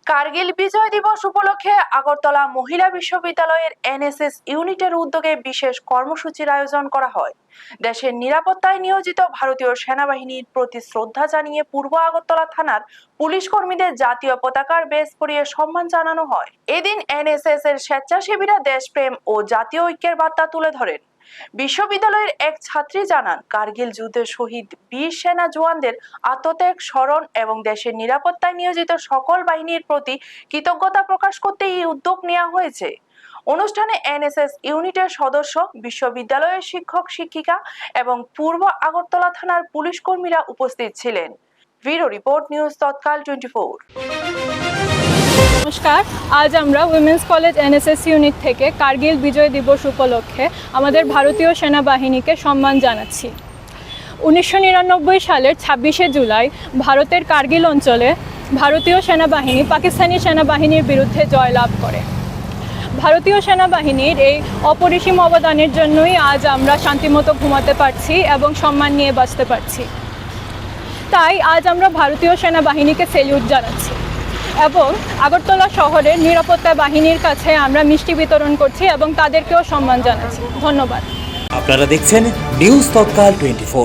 কার্গিল বিজয় দিবস উপলক্ষে আগরতলা মহিলা বিশ্ববিদ্যালয়ের এনএসএস ইউনিটের উদ্যোগে বিশেষ কর্মসূচির আয়োজন করা হয়। দেশের নিরাপত্তায় নিয়োজিত ভারতীয় সেনাবাহিনীর প্রতি শ্রদ্ধা জানিয়ে পূর্ব আগরতলা থানার পুলিশ কর্মীদের জাতীয় পতাকার বেশ পরিয়ে সম্মান জানানো হয়। এদিন এনএসএস এর স্বেচ্ছাসেবীরা দেশপ্রেম ও জাতীয় ঐক্যের বার্তা তুলে ধরেন। বিশ্ববিদ্যালয়ের এক ছাত্রী জানান, কার্গিল যুদ্ধে শহীদ বীর সেনা জওয়ানদের আত্মত্যাগ স্মরণ এবং দেশের নিরাপত্তায় নিয়োজিত সকল বাহিনীর প্রতি কৃতজ্ঞতা প্রকাশ করতে এই উদ্যোগ নেওয়া হয়েছে। অনুষ্ঠানে এনএসএস ইউনিটের সদস্য, বিশ্ববিদ্যালয়ের শিক্ষক শিক্ষিকা এবং পূর্ব আগরতলা থানার পুলিশ কর্মীরা উপস্থিত ছিলেন। ব্যুরো রিপোর্ট, নিউজ তৎকাল 24। নমস্কার, আজ আমরা উইমেন্স কলেজ এনএসএস ইউনিট থেকে কার্গিল বিজয় দিবস উপলক্ষে আমাদের ভারতীয় সেনাবাহিনীকে সম্মান জানাচ্ছি। 1999 সালের 26শে জুলাই ভারতের কার্গিল অঞ্চলে ভারতীয় সেনাবাহিনী পাকিস্তানি সেনাবাহিনীর বিরুদ্ধে জয়লাভ করে। ভারতীয় সেনাবাহিনীর এই অপরিসীম অবদানের জন্যই আজ আমরা শান্তিমতো ঘুমাতে পারছি এবং সম্মান নিয়ে বাঁচতে পারছি। তাই আজ আমরা ভারতীয় সেনাবাহিনীকে সেলিউট জানাচ্ছি এবং আগরতলা শহরের নিরাপত্তা বাহিনীর কাছে আমরা মিষ্টি বিতরণ করছি এবং তাদেরকেও সম্মান জানাচ্ছি। ধন্যবাদ। আপনারা দেখছেন নিউজ তৎকাল 24।